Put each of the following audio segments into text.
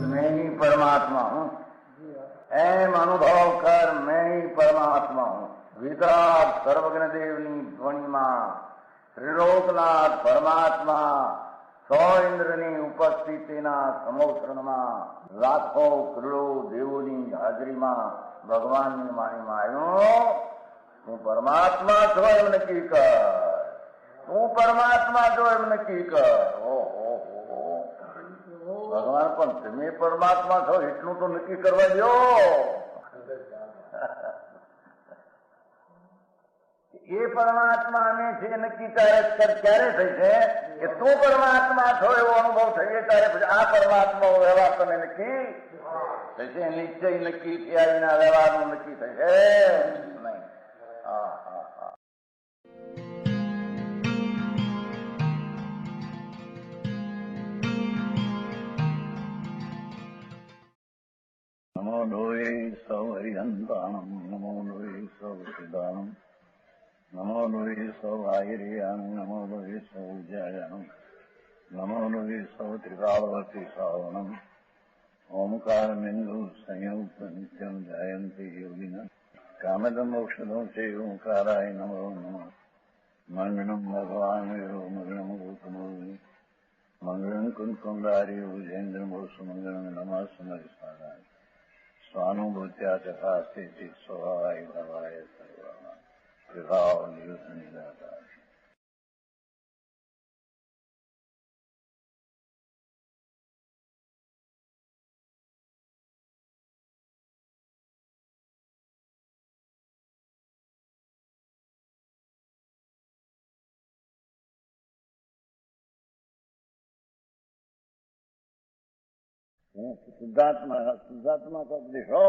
मैं ही परमात्मा हूँ, एम अनुभव कर मैं ही परमात्मा हूँ। वितराग सर्वज्ञ देवनी ध्वनिमा त्रिलोकनाथ परमात्मा सौ इंद्રની ઉપસ્થિતિના સમોત્સવમાં લાખો કરોડો દેવોની હાજરીમાં ભગવાનની વાણીમાં આવ્યો, તું પરમાત્મા છો એમ નક્કી કર, તું પરમાત્મા છો એમ નક્કી કર. ઓહો, ભગવાન પણ તમે પરમાત્મા છો એટલું તો નક્કી કરવા દો. એ પરમાત્માને છે નક્કી ક્યારે થઈ છે કે તું પરમાત્મા છો એવો અનુભવ થઈએ ત્યારે પછી આ પરમાત્મા વ્યવહાર તને નક્કી થશે. નિશ્ચય નક્કી થયા વિના વ્યવહારનું નક્કી થશે નહીં. હા હા હા. નમો લોહે સૌ હરિહંતાણમ, નમો લોહે સૌ સિદ્ધાણમ, નમો લોહે સૌ આયર્યાણ, નમો લોહે સૌ જયાણમ, નમો લોહે સૌ ત્રિકાળવતી શ્રાવણમ. ઓમકાર બિંદુ સંયુક્ત નિત્યમ જાયંતી યોગિના કામદમ ઔષધો છે ઓંકારાય નમો નમઃ. મંગળમ ભગવાન વિરો મંગળમ ગૌતમોર્મિ મંગળમ કુંકુંડારી ભુજેન્દ્ર મોસુ મંગળમ નમઃ સમરિસ્વારાય સ્વાનુભૂત્યા તથાસ્તિ સ્વભાવાય ભવાય સર્વા વિભાવ નિયુત નિરાકાર. શુદ્ધાત્મા का देखो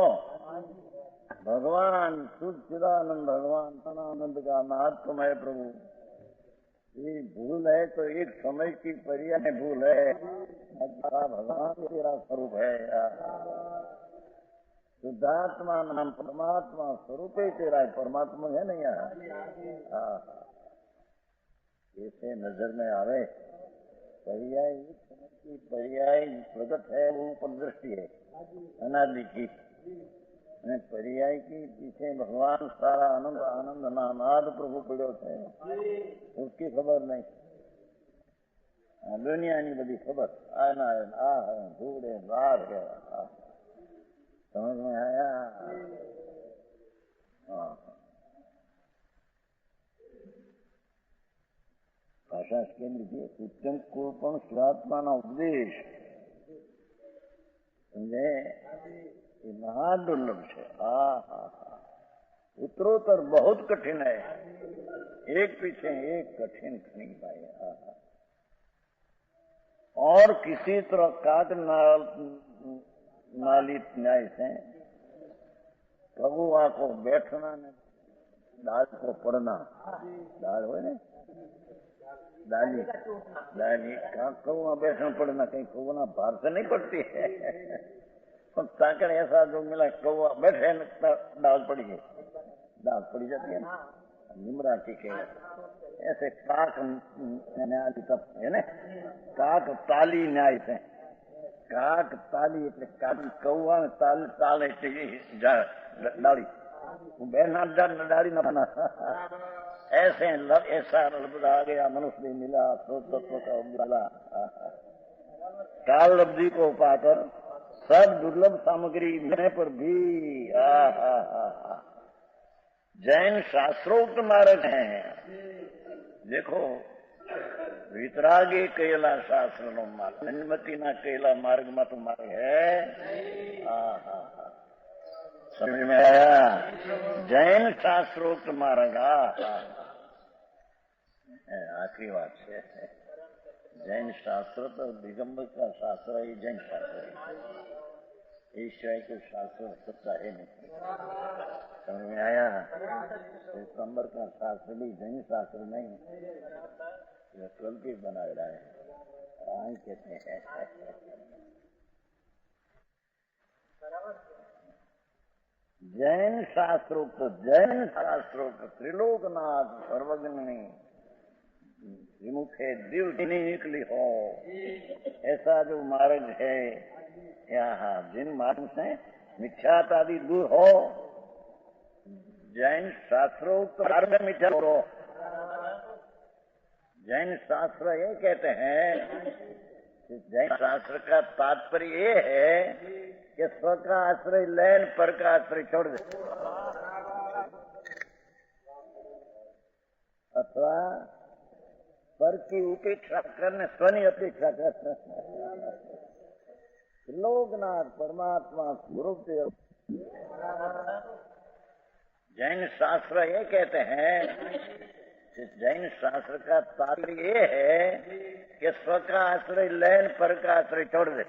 भगवान शुद्ध चिदानंद भगवान आनंद का महात्मा है प्रभु. ये भूल है तो एक समय की पर्याय भूल है. भगवान तेरा स्वरूप है. शुद्धात्मा नाम परमात्मा स्वरूप ही तेरा है. परमात्मा है नहीं यार. ऐसे नजर में आवे पर्याय की पर्याय प्रगट है वो ऊपर दृष्टि है अनादि की. पर्याय की पीछे भगवान सारा आनंद आनंद नानाद प्रभु पड़ो थे उसकी खबर नहीं. दुनिया की बड़ी खबर आना है आ है धूड़ है बाहर है. समझ में आया. ભાષા કેમ લીધી ઉત્તમ કોઈ પણ શુદ્ધાત્માના ઉપદેશ સમજે એ મહાદુર્લભ છે. હા હા હા. उत्तरोत्तर बहुत कठिन है. एक पीछे एक कठिन खनी पाए. और किसी तरह काट नाली न्याय से प्रभुआ को बैठना ने दाल को पड़ना. दाल हो ने डाली डाली कौआ बैठना पड़ना. कहीं कौआ भार से नहीं पड़ती है. ताकड़ ऐसा जो मिला कौआ बैठे दाल पड़ी है. दाल पड़ी जाती है ना निमरा की के ऐसे काक न्याय तब है ना. काक ताली न्याय से काक ताली એટલે કાક કૌવા તાલ તાલ એટલે डाली बैठना डाली न ऐसे ऐसा लब्ध आ गया मनुष्य मिला तत्व का उजाला. काल लब्धि को पाकर सब दुर्लभ सामग्री मिलने पर भी जैन शास्त्रोक्त मार्ग है. देखो वितरागे कयला शास्त्र नो मार्ग अनुमति ना कयला मार्ग में तो मार्ग है. समझ में आया. जैन शास्त्रोक्त मार्ग आखिरी बात है. जैन शास्त्र तो दिगंबर का शास्त्र है. जैन शास्त्र है. ईश्वर के शास्त्र सत्ता है नहीं. समझ में आया. दिगंबर का शास्त्र भी जैन शास्त्र नहीं है. कल्पी बना रहा है. कहते हैं जैन शास्त्रोक्त त्रिलोकनाथ सर्वज्ञ विमुखे दिव निकली हो, ऐसा जो मार्ग है यहाँ, जिन मार्ग से मिथ्यात आदि दूर हो, जैन शास्त्रोक्त मार्ग मिथ्या हो। जैन शास्त्र ये कहते हैं कि जैन शास्त्र का तात्पर्य ये है कि स्व का आश्रय लेन, पर का आश्रय छोड़ दे, अथवा पर की उपेक्षा करने, स्वनी अपेक्षा करने। लोकनाथ परमात्मा स्वरूप। जैन शास्त्र ये कहते हैं कि जैन शास्त्र का तात्पर्य ये है कि स्व का आश्रय लेन, पर का आश्रय छोड़ दे,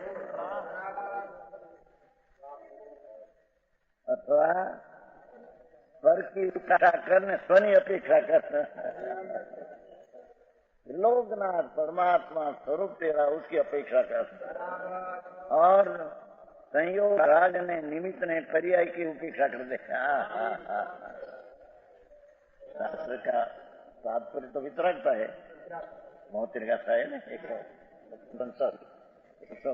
अथवा पर की उपेक्षा करने, स्वनी अपेक्षा करने। लोकनाथ परमात्मा स्वरूप तेरा, उसकी अपेक्षा कर। और संयोग राग ने, निमित्त ने, पर्याय की उपेक्षा कर दे। शास्त्र का तात्पर्य तो वितरागता है, मोतिर गाथा है ना, एक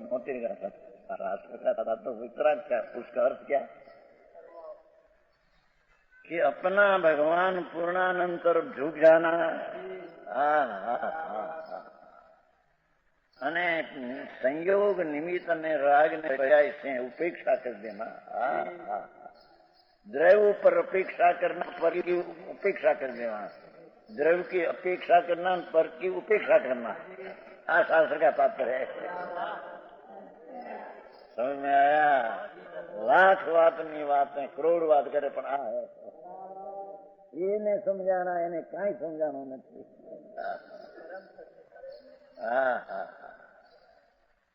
मोतिर गाथा। शास्त्र का तात्पर्य वितराग का, उसका अर्थ क्या कि अपना भगवान पूर्णानंद तरफ झुक जाना, અને સંયોગ નિમિત્ત અને રાગ ને पर्याय से उपेक्षा कर देना। द्रव्य पर अपेक्षा करना, पर की उपेक्षा कर देना, द्रव्य की अपेक्षा करना, पर की उपेक्षा करना, आ शास्त्र का तात्पर्य है। समझ में आया? लाख वातनी बातें, करोड़ बात करे पण आ है એને સમજાના, એને કાંઈ સમજાણું નથી।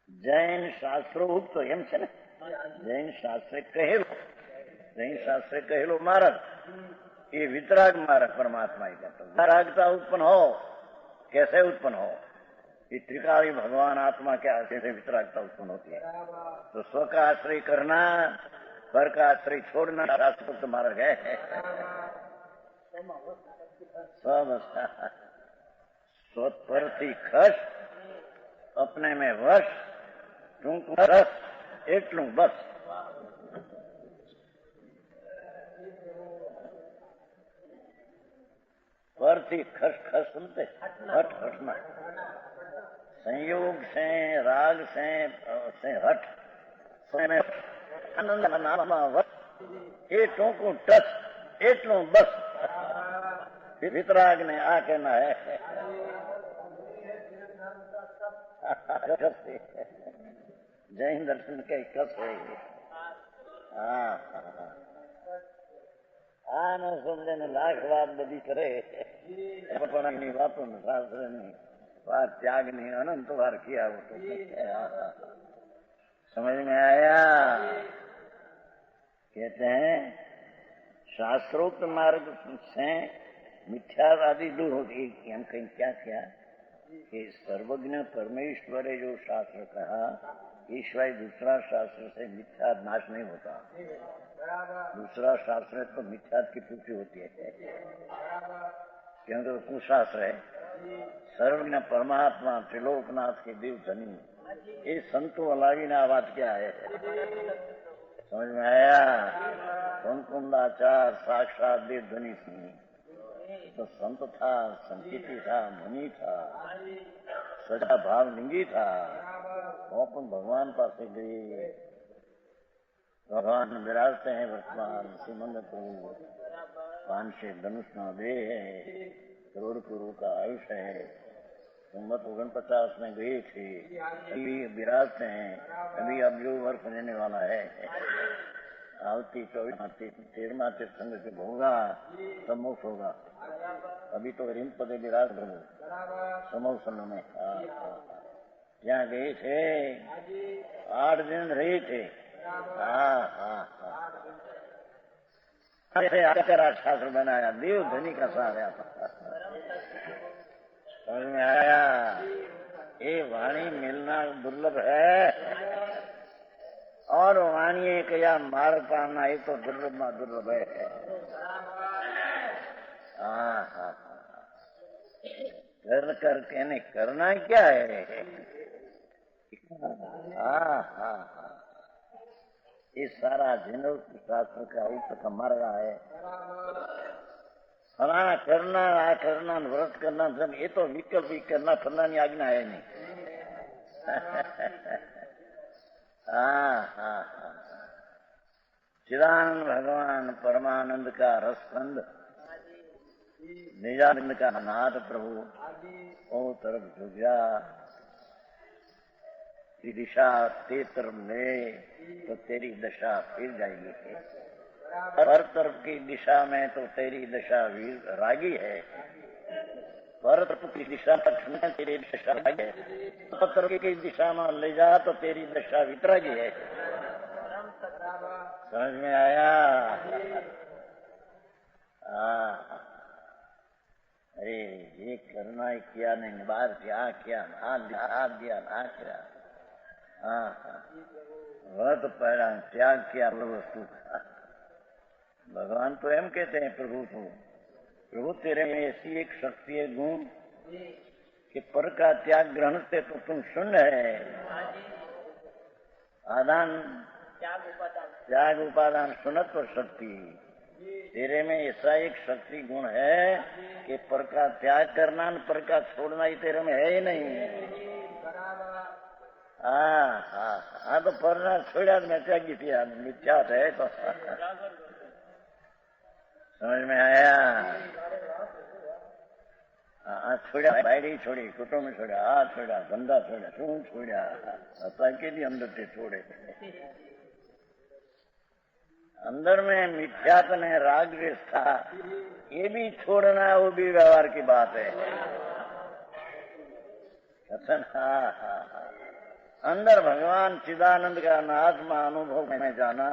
જૈન શાસ્ત્રો ઉક્ત એમ છે ને, જૈન શાસ્ત્રે કહેલો માર્ગ એ વિતરાગ मार्ग परमात्मा ही कहता। वितरागता उत्पन्न हो, कैसे उत्पन्न हो? ये त्रिकाली भगवान आत्मा के आश्रय से वितरागता उत्पन्न होती है। तो स्व का आश्रय करना, पर का आश्रय छोड़ना शास्त्रोक्त मार्ग है। स्वपर थी खस, अपने में वश, टूंक रस, एटलू बस। पर थी खस खस सुनते, हट हटना, संयोग से, राग से हट, आनंद नामा वश, ए टोंकू टस, एटलू बस। वितराग ने आ कहना है। जैन दर्शन के कस है। आ न समझे ने लाख बात बदी करे, પણ વાતો ને શાસ્ત્ર ની વાત त्याग ની अनंत बार किया वो तो समझ में आया? कहते हैं शास्त्रोक्त मार्ग से मिथ्या आदि दूर होती। हम कहीं क्या किया कि सर्वज्ञ परमेश्वरे जो शास्त्र कहा, ईश्वर दूसरा शास्त्र से मिथ्या नाश नहीं होता। दूसरा शास्त्र तो मिथ्या की पुष्टि होती है, क्योंकि कुशास्त्र है। सर्वज्ञ परमात्मा त्रिलोकनाथ के देव धनी, ये संतो अलावी ने बात क्या है? समझ में आया? संकुंदाचार साक्षात देव धनी सिंह तो संत था, संकीर्ति था, मुनि था, सजा भाव लिंगी था। वो अपन भगवान पास गए, भगवान विराजते हैं वर्तमान श्रीमंद को, पान से धनुष न दे है, करोड़ करोड़ का आयुष है, 49 में गए थे, अभी विराजते हैं, अभी अब जो वर्ष रहने वाला है, आवती 13वां तीर्थंकर से होगा तब मोक्ष होगा। अभी तो रिंद पदे विराज प्रभु समोसन में यहाँ गए थे, 8 दिन रहे थे। आकर शास्त्र बनाया, देव धनी का सारा समझ में आया? ये वाणी मिलना दुर्लभ है, और प्राणीए कया मार्ग पाना ये तो दुर्लभ में दुर्लभ है। हाँ हाँ कर करके नहीं करना क्या है। हाँ हाँ हाँ ये सारा जिन शास्त्र का उक्त मार्ग है। फलाना करना आ करना व्रत करना सब ये तो विकल्प ही करना फलानी आज्ञा है नहीं। हाँ हाँ हाँ चिदानंद भगवान परमानंद का रसखंड निजानंद का नाथ प्रभु ओ तरफ झुका दिशा ते तरफ ले तो तेरी दशा फिर जाएगी। हर तरफ की दिशा में तो तेरी दशा वीर रागी है। हर तरफ की दिशा में तेरी दशा रागी है। हर तरफ की दिशा में ले जा तो तेरी दशा वितरागी है। समझ में आया। अरे ये करना ही किया नहीं बाहर क्या किया ना दिया ना किया। हाँ व्रत पहला त्याग किया वस्तु का। भगवान तो एम कहते हैं प्रभु को प्रभु तेरे में ऐसी एक शक्ति है गुण कि पर का त्याग ग्रहण से तो तुम शून्य है। आदान त्याग उपादान सुनत्व शक्ति तेरे में ऐसा एक शक्ति गुण है कि पर का त्याग करना पर का छोड़ना ही तेरे में है ही नहीं। हाँ हाँ हाँ तो परना छोड़ा मैं त्यागी थी मिथ्या है तो समझ में आया। हाँ छोड़ा बाड़ी छोड़ी कुटुंब छोड़ा आ छोड़ा धंधा छोड़ा શું छोड़ा के भी अंदर से छोड़े। अंदर में मिथ्यात्व में राग द्वेष था ये भी छोड़ना वो भी व्यवहार की बात है। हाँ हाँ हाँ अंदर भगवान चिदानंद का आत्मा अनुभव में जाना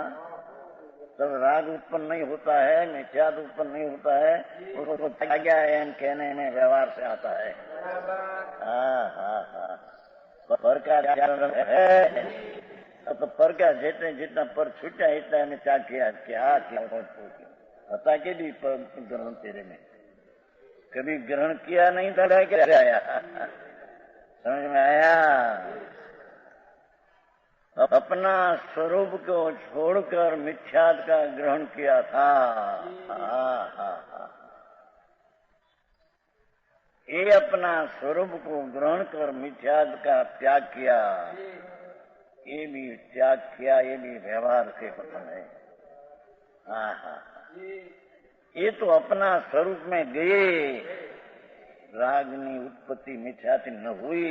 तब राग उत्पन्न नहीं होता है मिथ्यात्व उत्पन्न नहीं होता है। उसको त्याग्या है कहने में व्यवहार से आता है। हाँ हाँ हाँ पर का है तो पर का जितना पर छूटा इतना ने त्याग किया क्या पता के भी ग्रहण तेरे में कभी ग्रहण किया नहीं था क्या आया। समझ में आया। अपना स्वरूप को छोड़कर मिथ्यात्व का ग्रहण किया था। ये अपना स्वरूप को ग्रहण कर मिथ्यात्व का त्याग किया ये भी त्याग किया ये भी व्यवहार से पसंद है। हाँ हाँ ये तो अपना स्वरूप में गए रागनी उत्पत्ति मिथ्यात्व न हुई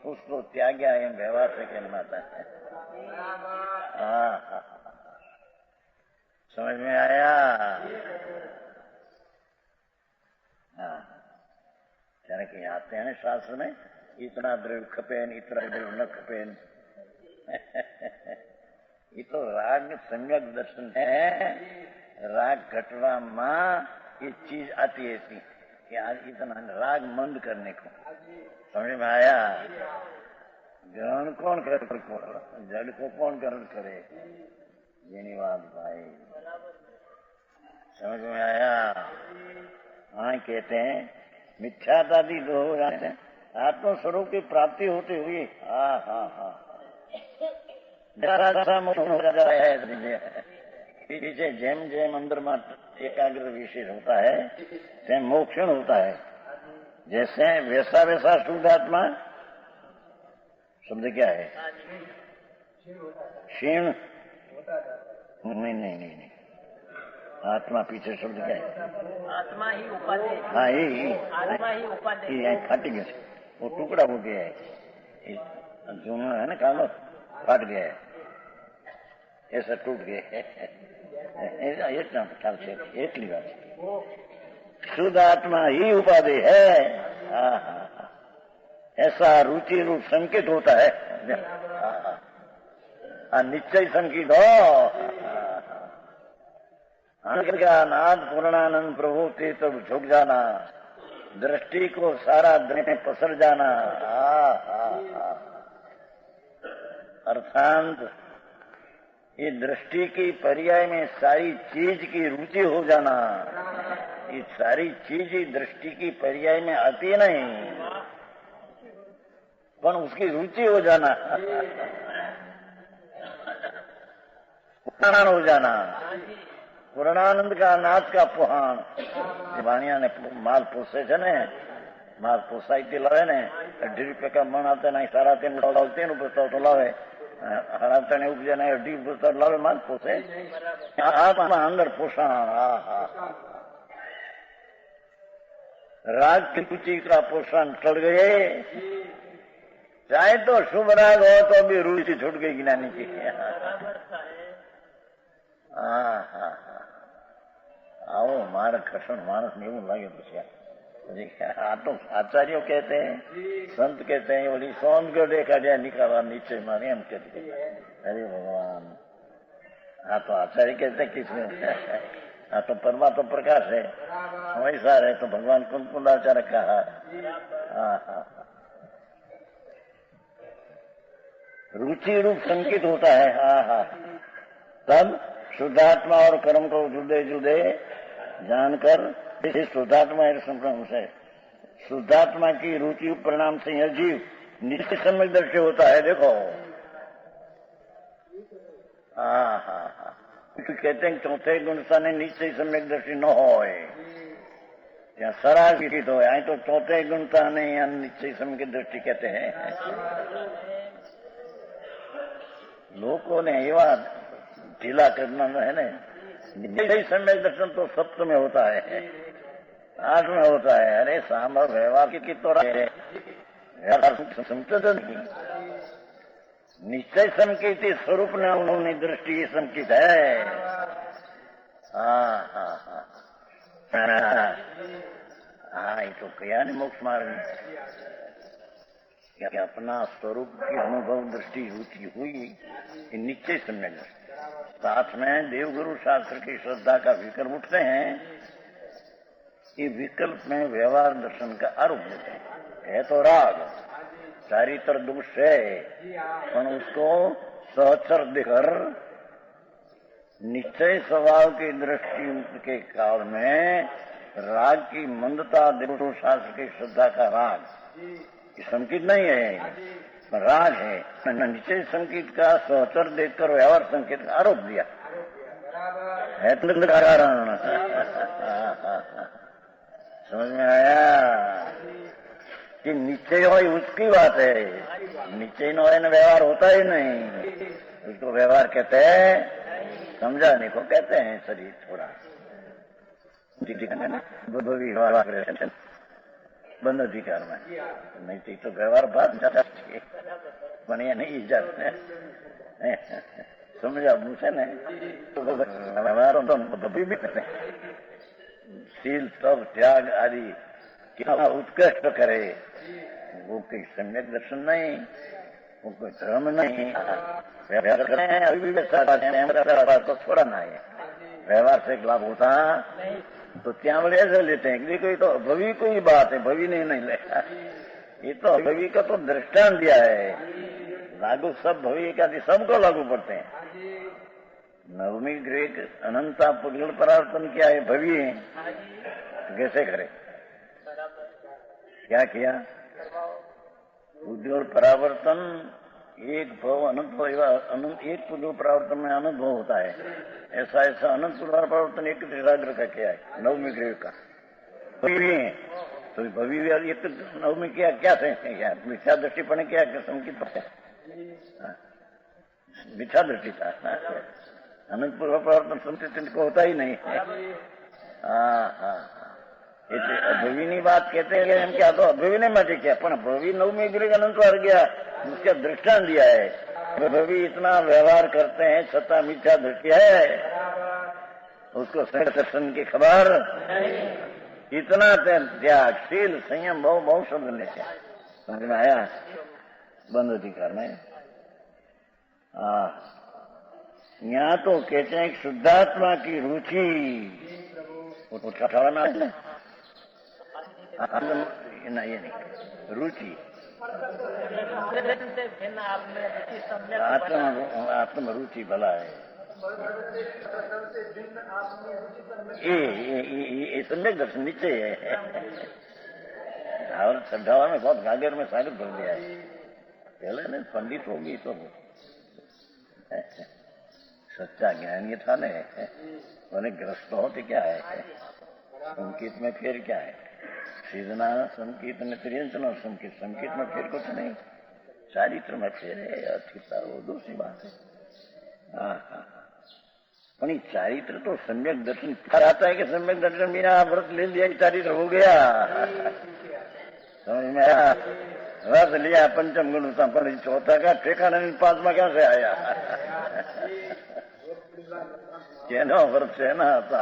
उसको त्याग्या एम व्यवहार से कहना है। हाँ समझ में आया। हाँ यानी कि आते हैं शास्त्र में इतना द्रव्य खपेन इतना द्रव्य न खपेन ये तो राग सम्यक दर्शन है। राग घटवा माँ ये चीज आती है थी कि आज इतना राग मंद करने को। समझ में आया। ग्रहण कौन करे जड़ को कौन ग्रहण करे ये बात भाई समझ में आया। हाँ कहते हैं मिथ्यात्वादी जो हो जाते हैं आत्म स्वरूप की प्राप्ति होती हुई हाँ हाँ हाँ पीछे जेम जेम अंदर में एकाग्र विशेष होता है तेम मोक्षण होता है। जैसे वैसा वैसा शुद्ध आत्मा शब्द क्या है क्षीण नहीं नहीं नहीं नहीं आत्मा पीछे शब्द क्या है आत्मा ही उपाधि। हाँ यही आत्मा ही उपाधि फट गया वो टुकड़ा हो गया है जो है ना कालो फट गया है ऐसा टूट गया इतना ख्याल से एक बात शुद्ध आत्मा ही उपाधि है। हाँ हाँ ऐसा रुचि रूप संकेत होता है निश्चय संकेत हो नाथ पूर्णानंद प्रभु ते तब झुक जाना दृष्टि को सारा दिन पसर जाना। अर्थांत ये दृष्टि की पर्याय में सारी चीज की रुचि हो जाना, ये सारी चीज ही दृष्टि की पर्याय में आती नहीं, पर उसकी रुचि हो जाना, पुराण हो जाना, पूर्णानंद का नाथ का पुहाण। वाणिया ने माल पोसे છે ને, માલ પોસાઈથી લાવે ને 2.5 રૂપિયા મણ આવતા નહીં, 3.5 ઉડાવતી ને પ્રસ્તાવ તો લાવે, 3.5 ઉપજે ને 2.5 પ્રસ્તાવ લાવે, માલ પોસે અંદર પોષણ। राग की रुचि का पोषण चढ़ गए, चाहे तो शुभ राग हो तो भी रुचि छूट गई ज्ञानी की। आओ मार्ग कृष्ण मानस ने એવું લાગે પછી આ તો આચાર્યો कहते हैं, संत कहते हैं, बोली सोम को देखा जाए निकाला नीचे मारे हम कहते। अरे भगवान, हाँ तो आचार्य कहते हैं किसने, हाँ तो परमात्मा प्रकाश है, वैसा है तो भगवान कुंकुंद आचार्य कहा। रुचि रूप संकित होता है। तब शुद्धात्मा और कर्म को जुदे जुदे जानकर इसे शुद्धात्मा संक्रम से शुद्धात्मा की रुचि परिणाम से यह जीव निश्चय सम्यक दृष्टि होता है। देखो कहते हैं चौथे गुण स्थाने निश्चय सम्यक दृष्टि न हो, या सराजित हो, यहाँ तो चौथे गुण स्थाने या निश्चय सम्यक दृष्टि कहते हैं। लोगों ने एवा ढीला करना है ना, निश्चय सम्यक दर्शन तो सप्त में होता है, 8 में होता है। अरे सांभर व्यवहार की तो समझते नहीं, निश्चय संकित स्वरूप ने उन्होंने दृष्टि संकित है। ये तो कया ने मोक्ष मार्ग कि अपना स्वरूप की अनुभव दृष्टि हुई निश्चय सम्यक दृष्टि। साथ में देवगुरु शास्त्र की श्रद्धा का विकल्प उठते हैं, ये विकल्प में व्यवहार दर्शन का आरोप देते हैं। है तो राग, चारित्र दोष है, पर उसको सहचर देकर निश्चय स्वभाव की दृष्टि के काल में राग की मंदता, देवगुरु शास्त्र की श्रद्धा का राग संकित नहीं है, राग है। निश्चय संकेत का सहचर देखकर व्यवहार संकेत का आरोप दिया है। तो कारण समझ में आया कि निश्चय हो उसकी बात है, निश्चय न हो व्यवहार होता ही नहीं, उसको व्यवहार कहते हैं, समझाने को कहते हैं। शरीर थोड़ा बंद अधिकार में नहीं तो व्यवहार बात चाहिए, પણ એ નહીં ઈજાદ સમજ્યા છે ને, વ્યવહારો તો शील तप त्याग आदि क्या उत्कृष्ट करे, वो कोई सम्यक दर्शन नहीं, वो कोई धर्म नहीं। व्यवहार कर रहे हैं अभी भी तो थोड़ा ना है, व्यवहार से लाभ होता तो ત્યાં वड़े ऐसे लेते हैं कि कोई तो भवी कोई बात है, भवी नहीं लेगा। ये तो भवी का तो दृष्टांत दिया है, लागू सब भवी का सबको लागू पड़ते हैं। नवमी ग्रेक अनंता पुगल परावर्तन क्या है, भवी है, कैसे करे, क्या किया? उद्योग परावर्तन एक भव अनंत भव, अनंत एक पुद्गल परावर्तन में अनंत भव होता है। ऐसा ऐसा अनंत पुद्गल परावर्तन एक त्रिराग्र का किया है, नवमी ग्रेक का भवी है। तो भवी एक नवमी किया क्या थे, मिथ्या दृष्टि पड़े क्या संकित पड़ते, मिथ्या दृष्टि था। अनंत पूर्व प्रवर्तन संचित को होता ही नहीं है। अभवी ની વાત कहते हैं हम क्या, तो अभवी ने मजे किया, पर भवी नवमी ग्रेक अनंत बार गया, उसका दृष्टांत दिया है। भवी इतना व्यवहार करते हैं छता मिथ्या दृष्टि है, उसको दर्शन की खबर, इतना त्यागशील संयम बहु शब्द लेते हैं। समझ में आया? बंद अधिकार में यहाँ तो कहते हैं शुद्धात्मा की रुचि उठाना है ना, ये नहीं रुचि आत्म रुचि भला है। ये सम्यक दर्शन नीचे है। ढावा में बहुत गागर में सागर भर दिया है। पहले ने पंडित होगी तो सच्चा ज्ञान ये था ने मैंने ग्रस्त होते क्या है, संकेत में फिर क्या है, सीधना संकेत ने त्रियंचना संकेत, संकेत में फिर कुछ नहीं, चारित्र में फिर है, अथिता वो दूसरी बात है। हाँ, પણ ચારિત્ર તો સમ્યક દર્શન आता है कि सम्यक दर्शन बिना व्रत ले लिया चारित्र हो गया, समझ में आया। व्रत लिया पंचम गुण था पर चौथा का ठेकाना पांचमा क्या से आया। केनो व्रत છે ના હતા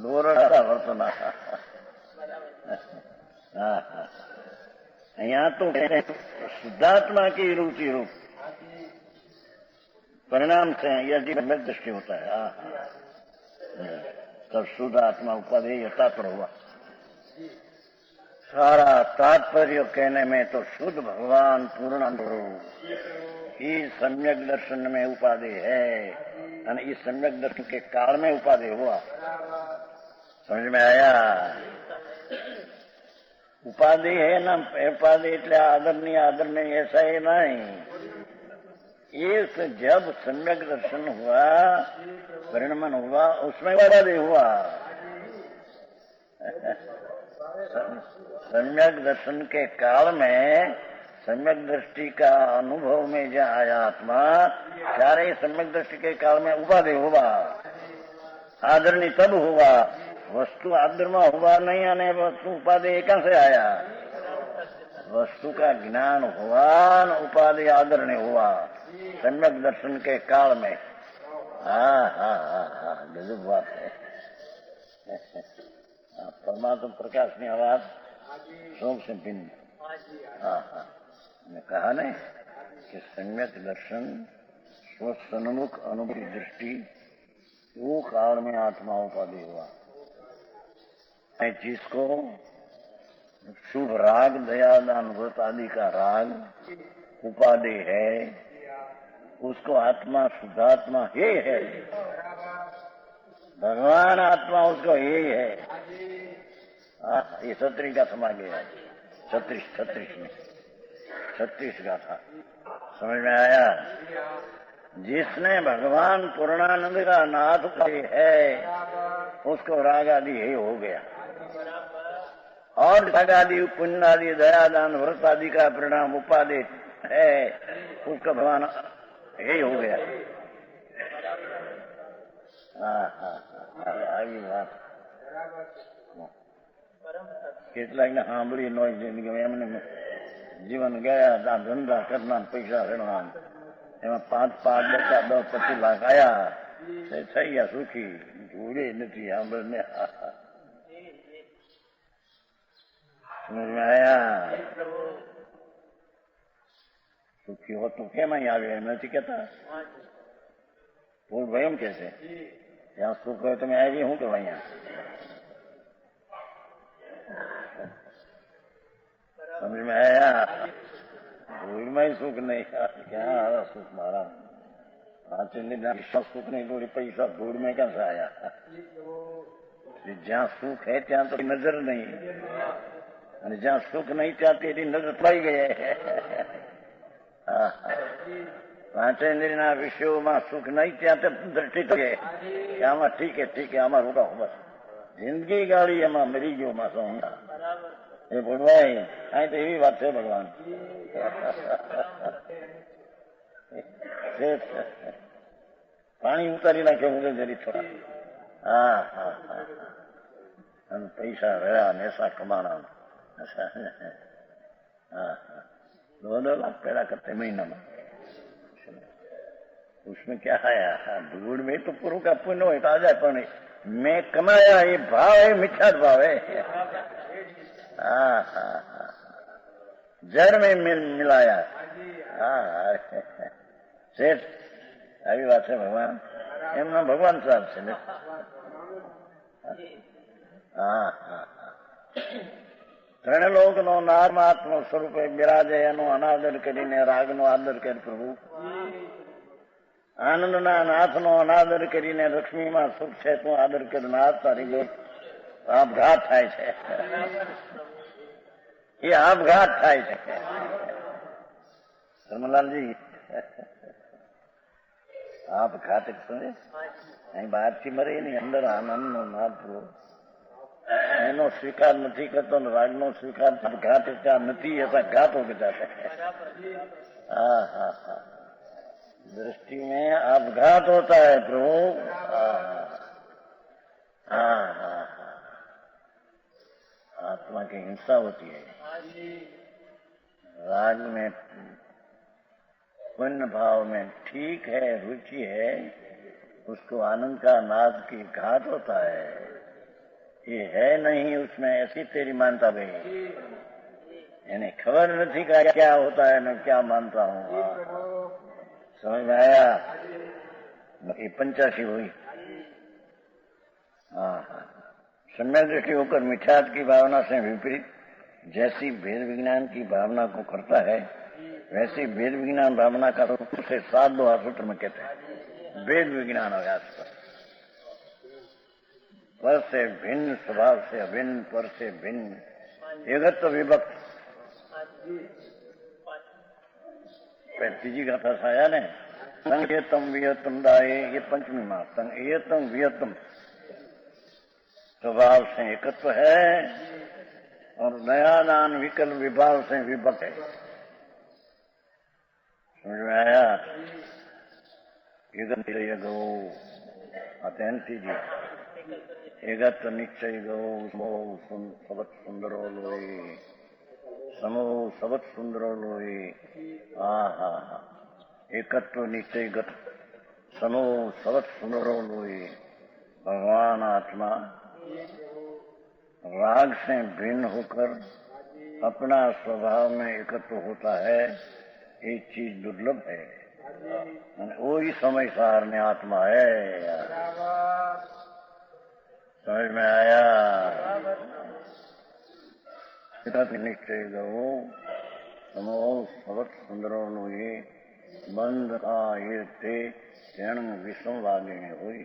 દોરડા વર્તના। यहाँ तो शुद्धात्मा की रुचि रूप परिणाम से यदि सम्यक दृष्टि होता है तब शुद्ध आत्मा उपाधेय यथापर हुआ। सारा तात्पर्य कहने में तो शुद्ध भगवान पूर्ण ही सम्यक दर्शन में उपाधि है, और इस सम्यक दर्शन के काल में उपाधि हुआ। समझ में आया। उपाधि है ना, उपाधि એટલે आदरणीय ऐसा ही नहीं। इस जब सम्यक दर्शन हुआ, परिणमन हुआ, उसमें उपाधि हुआ। सम्यक दर्शन के काल में सम्यक दृष्टि का अनुभव में जो आया आत्मा, सारे सम्यक दृष्टि के काल में उपाधि हुआ। आदरणीय तब हुआ, वस्तु आदर में हुआ नहीं, आने वस्तु उपाधि कहां से आया। वस्तु का ज्ञान हुआ, उपाधि आदरणीय हुआ सम्यक दर्शन के काल में। गजब बात है। परमात्मा प्रकाश की आवाज शोक से भिन्न। मैं कहा नहीं कि सम्यक दर्शन स्वसन्मुख अनुभूति दृष्टि वो काल में आत्मा उपाधि हुआ। जिसको शुभ राग दयादान व्रत आदि का राग उपाधि है, उसको आत्मा शुद्धात्मा ही है, भगवान आत्मा उसको यही है। ये 36 का समा गया, 36 में 36 का था। समझ में आया। जिसने भगवान पूर्णानंद का नाथ है उसको राग आदि ही हो गया, और राग आदि पुण्य आदि दयादान व्रत आदि का परिणाम उपाधि है, उसका भगवान यही हो गया। આવી વાત કેટલાકને સાંભળી ન જિંદગીમાં એમને જીવન ગયા, ધંધા કરના પૈસા રેડવા, એમાં 5 બચ્ચા 10-25 લાખ આયા, થઈ ગયા સુખી, જોડે નથી સાંભળને। સમજ में आया। સુખી હો તો કેમ અહીં આવે એમ નથી કેતા। ભૂલ ભાઈ એમ કે છે ત્યાં સુખ હોય તમે આવી શું કરો અહીંયા। समझ में आया। भूल में ही सुख नहीं, क्या आया सुख मारा। 5 सुख नहीं, थोड़ी पैसा धूल में कैसे आया। જ્યાં સુખ है ત્યાં तो नजर नहीं, અને જ્યાં સુખ नहीं ત્યાં તેરી नजर पाई गई है। 5 इंद्रियના વિષયોમાં સુખ નહીં ત્યાં તો દ્રષ્ટિ તો કે આમાં ઠીક है આમાં રોકાવ, બસ જિંદગી ગાળી એમાં મરી ગયો માસો। એ બોલવાય અહીં તો એવી વાત છે ભગવાન। પાણી ઉતારી નાખ્યો હું જરી થોડા। અને પૈસા રહ્યા ને ऐसा कमाना। 2 लाख पैदा करते महीना में, उसमें क्या आया। धूल में तो पूर्व का पुण्य हो आ जाए, पर मैं कमाया ये भाव है, मिथ्या भाव है। जड़ में मिलाया। सेठ આવી વાત છે ભગવાન, એમના ભગવાન સાહેબ છે ને। ત્રણલોકનો નામાત્મ સ્વરૂપે બિરાજે, એનો અનાદર કરીને રાગનો આદર કરી પ્રભુ આનંદના નાથનો અનાદર કરીને લક્ષ્મીમાં સુખ છે તું આદર કર નાથ તારી બહુ આપઘાત થાય છે. એ આપઘાત થાય છે. ધર્મલાલજી આપઘાત સમજે અહીં બહારથી મરે એની અંદર આનંદનો નાથ એનો સ્વીકાર નથી કરતો ને રાગનો સ્વીકાર ઘાત क्या નથી ऐसा घात हो जाता है. हाँ हाँ हाँ दृष्टि में आपघात होता है प्रभु. हाँ हाँ हाँ आत्मा की हिंसा होती है. राग में पुण्य भाव में ठीक है रुचि है उसको आनंद का नाद की घात होता है. ये है नहीं उसमें ऐसी तेरी मानता भाई यानी खबर नहीं का क्या होता है मैं क्या मानता हूँ. समझ में आया. ये 85 हुई. हाँ हाँ सम्यक दृष्टि होकर मिथ्यात्व की भावना से विपरीत जैसी भेद विज्ञान की भावना को करता है वैसी भेद विज्ञान भावना का से 7 2 सूत्र में कहते हैं. भेद विज्ञान अभ्यास पर से भिन्न स्वभाव से अभिन्न पर से भिन्न एकत्व विभक्त तीजी गाथा साया ने संगेतम वियतम दाए ये पंचमी मास संगेतम वियतम स्वभाव से एकत्व है और नया दान विकल्प विभाव से विभक्त है. समझ में आया. गो अत्यंती जी एकत्व निश्चय गो सबत सुंदरो लोई समो सबत सुंदरो लोई. हाँ हाँ हाँ एकत्व निश्चय गत समो सबत सुंदरो लोई. भगवान आत्मा राग से भिन्न होकर अपना स्वभाव में एकत्व होता है. एक चीज दुर्लभ है. वही समय सार में आत्मा है. समझ में आया. निश्चय गो समो सबत सुंदरो लोई बंद का ये थे क्षण विषमवादिनी हुई.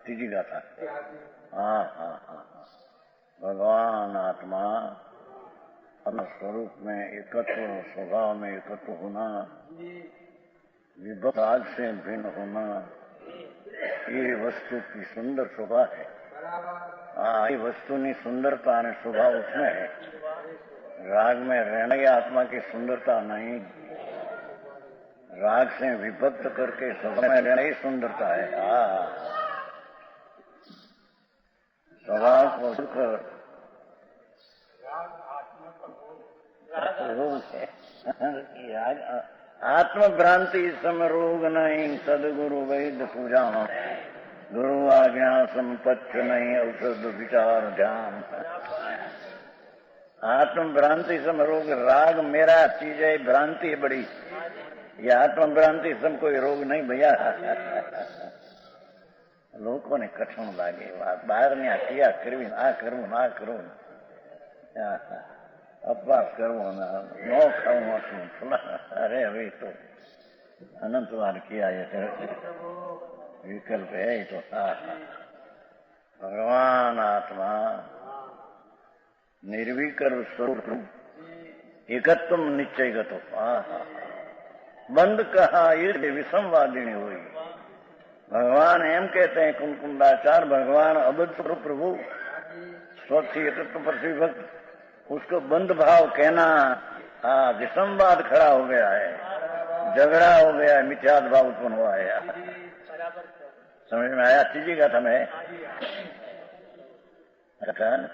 तीजी गाथा. हाँ हाँ हाँ भगवान आत्मा अपने स्वरूप में एकत्व स्वभाव में एकत्व होना विभक्त राग से भिन्न होना ये वस्तु की सुंदर शोभा है. हाँ ये वस्तु की सुंदरता ने शोभा उसमें है. राग में रहने आत्मा की सुंदरता नहीं. राग से विभक्त करके स्वभाव में रहना ही सुंदरता है. हाँ स्वभाव को छोड़कर आत्म भ्रांति सम रोग नहीं सदगुरु वैद्य पूजा गुरु आज्ञा संपत्ति नहीं औषध विचार ध्यान. आत्म भ्रांति सम रोग राग मेरा चीज है भ्रांति है बड़ी. ये आत्म भ्रांति सम कोई रोग नहीं भैया. લોકોને કઠણ લાગે વાત બહાર ને ક્રિયા કરવી આ કરવું ના કરવું અપવાસ કરવો ન ખાવું. અરે હવે તો અનંત વાર કિયા વિકલ્પ है तो. भगवान आत्मा निर्विकर स्वरूप एकत्व निश्चयगत बंद कहा ये विषमवादिनी हुई. भगवान एम कहते हैं कुंकुंडाचार भगवान अबद्ध स्वरूप प्रभु स्वच्छी एकत्व पर विभक्त उसको बंद भाव कहना विषमवाद खड़ा हो गया है. झगड़ा हो गया है. मिथ्याद भाव उत्पन्न हुआ है. समझ में आया. तीजी गाथा में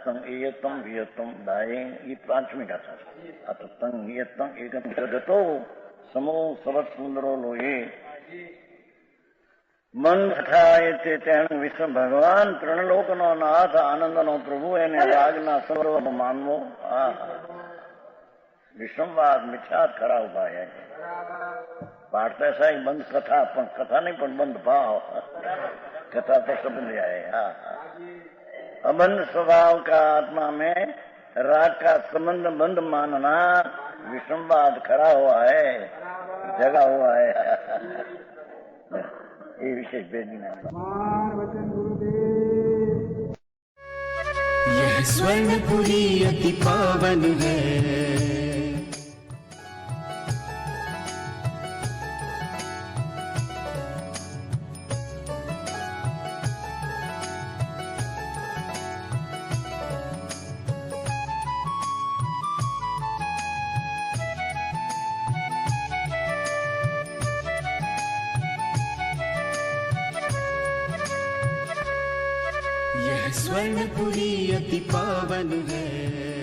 संगीयतम वियतम दाए ये 5वीं गाथा. अत संगीयतम एकतो समो सबत सुंदरो लोये મન થાય તે તેનું વિશ્વ ભગવાન ત્રણલોકનો નાથ આનંદનો પ્રભુ એને રાગના સર્વ માનવો. વિષમવાદ મિથ્યાત ખરા ઉભા है. પાઠતા સાહેબ બંધ કથા પણ કથા નહીં પણ બંધ ભાવ कथा तो समझ आए. हाँ अबंध स्वभाव का आत्मा में राग का संबंध बंद मानना विषमवाद खड़ा हुआ है, जगा हुआ है. એ વિશેષ ભેદની यह स्वर्णपुरी अति पावन है। यह स्वर्णपुरी अति पावन है।